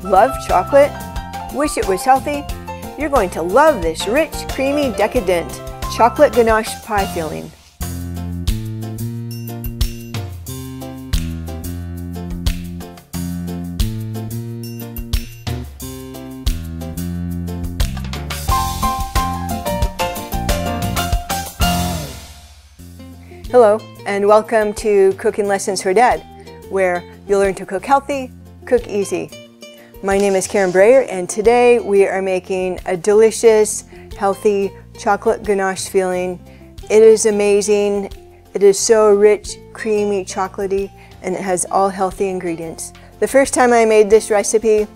Love chocolate? Wish it was healthy? You're going to love this rich, creamy, decadent chocolate ganache pie filling. Hello, and welcome to Cooking Lessons for Dad, where you'll learn to cook healthy, cook easy. My name is Karen Breyer, and today we are making a delicious, healthy chocolate ganache filling. It is amazing. It is so rich, creamy, chocolatey, and it has all healthy ingredients. The first time I made this recipe,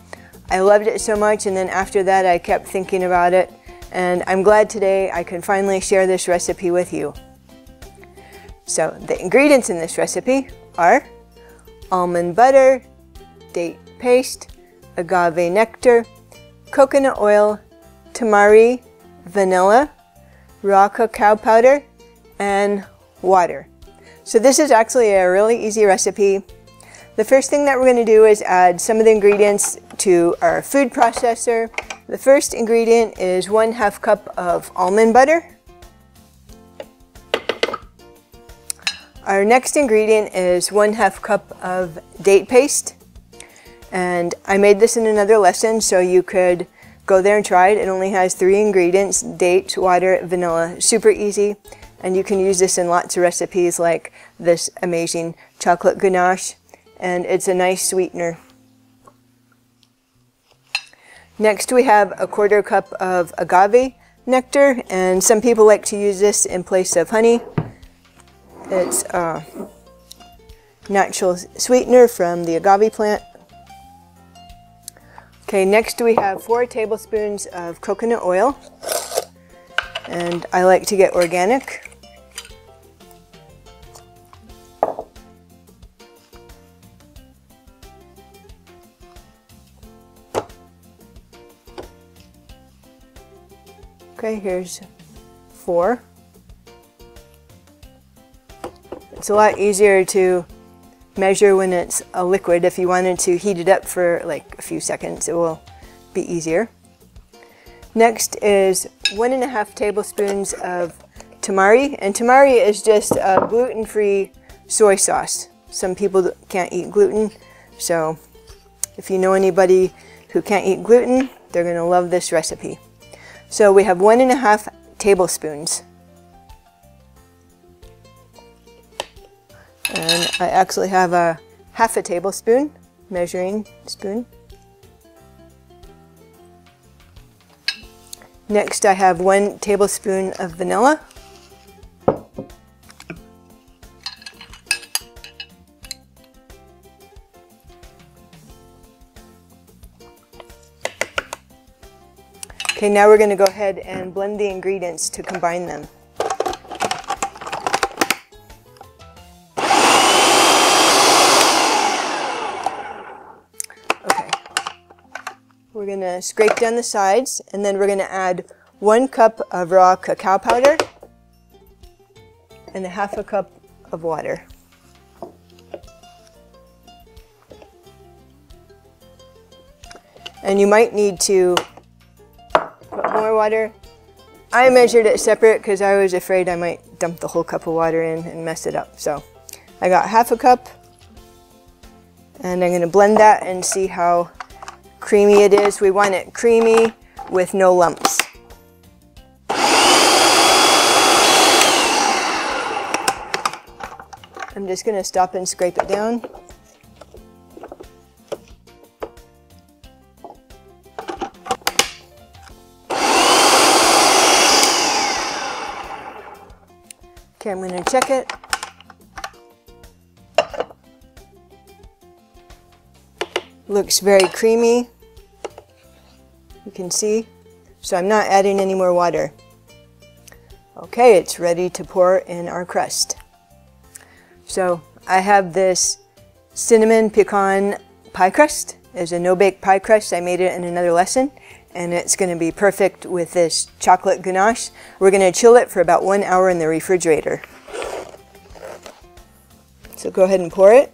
I loved it so much, and then after that I kept thinking about it, and I'm glad today I can finally share this recipe with you. So the ingredients in this recipe are almond butter, date paste, agave nectar, coconut oil, tamari, vanilla, raw cacao powder, and water. So this is actually a really easy recipe. The first thing that we're going to do is add some of the ingredients to our food processor. The first ingredient is 1/2 cup of almond butter. Our next ingredient is 1/2 cup of date paste, and I made this in another lesson, so you could go there and try it. It only has 3 ingredients: dates, water, vanilla. Super easy, and you can use this in lots of recipes like this amazing chocolate ganache, and it's a nice sweetener. Next we have 1/4 cup of agave nectar, and some people like to use this in place of honey. It's a natural sweetener from the agave plant. Okay, next we have 4 tablespoons of coconut oil, and I like to get organic. Okay, here's 4. It's a lot easier to measure when it's a liquid. If you wanted to heat it up for like a few seconds, it will be easier. Next is 1.5 tablespoons of tamari, and tamari is just a gluten-free soy sauce. Some people can't eat gluten, so if you know anybody who can't eat gluten, they're going to love this recipe. So we have 1.5 tablespoons. And I actually have a 1/2 tablespoon, measuring spoon. Next I have 1 tablespoon of vanilla. Okay, now we're going to go ahead and blend the ingredients to combine them. We're going to scrape down the sides, and then we're going to add 1 cup of raw cacao powder and 1/2 cup of water. And you might need to put more water. I measured it separate because I was afraid I might dump the whole cup of water in and mess it up. So I got 1/2 cup, and I'm going to blend that and see how creamy it is. We want it creamy with no lumps. I'm just going to stop and scrape it down. Okay, I'm going to check it. Looks very creamy, you can see, so I'm not adding any more water. Okay, it's ready to pour in our crust. So I have this Cinnamon Pecan Pie Crust. It's a no-bake pie crust. I made it in another lesson, and it's going to be perfect with this chocolate ganache. We're going to chill it for about 1 hour in the refrigerator. So go ahead and pour it.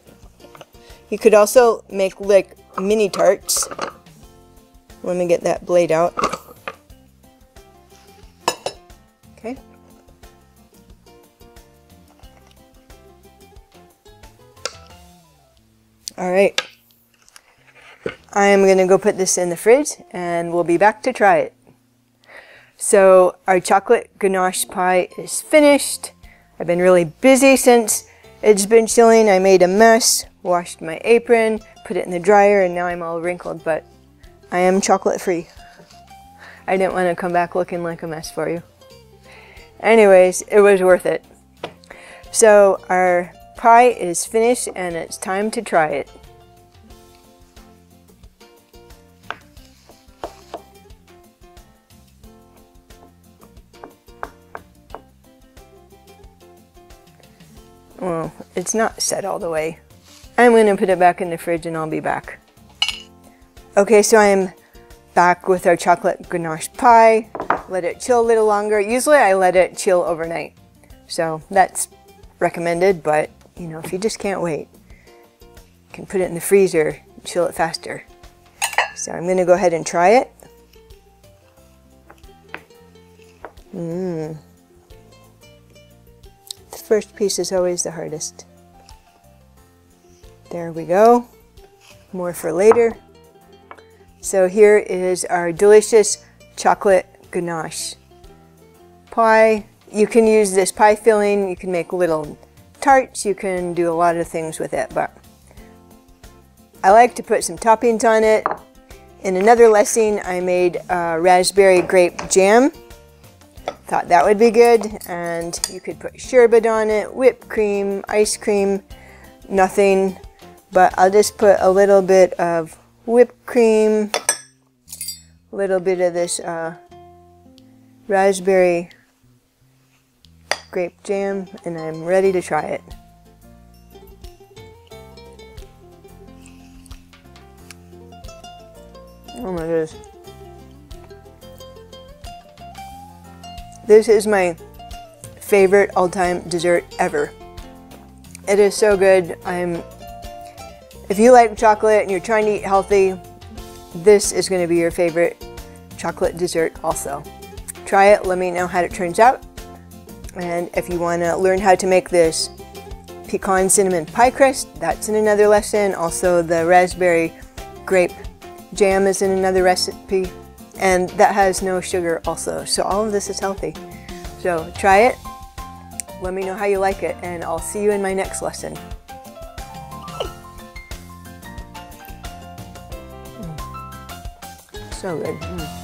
You could also make like mini tarts Let me get that blade out. Okay. All right. I'm going to go put this in the fridge and we'll be back to try it. So our chocolate ganache pie is finished. I've been really busy since it's been chilling. I made a mess, washed my apron, put it in the dryer, and now I'm all wrinkled, but I am chocolate free. I didn't want to come back looking like a mess for you. Anyways, it was worth it. So our pie is finished and it's time to try it. Well, it's not set all the way. I'm going to put it back in the fridge and I'll be back. Okay, so I'm back with our chocolate ganache pie. Let it chill a little longer. Usually I let it chill overnight. So that's recommended, but you know, if you just can't wait, you can put it in the freezer, chill it faster. So I'm going to go ahead and try it. The first piece is always the hardest. There we go. More for later. So here is our delicious chocolate ganache pie. You can use this pie filling, you can make little tarts, you can do a lot of things with it, but I like to put some toppings on it. In another lesson I made raspberry grape jam. Thought that would be good, and you could put sherbet on it, whipped cream, ice cream, nothing, but I'll just put a little bit of whipped cream, a little bit of this raspberry grape jam, and I'm ready to try it. Oh my goodness. This is my favorite all-time dessert ever. It is so good. If you like chocolate and you're trying to eat healthy, this is going to be your favorite chocolate dessert also. Try it, let me know how it turns out. And if you want to learn how to make this pecan cinnamon pie crust, that's in another lesson. Also, the raspberry grape jam is in another recipe. And that has no sugar also, so all of this is healthy. So try it, let me know how you like it, and I'll see you in my next lesson. So good.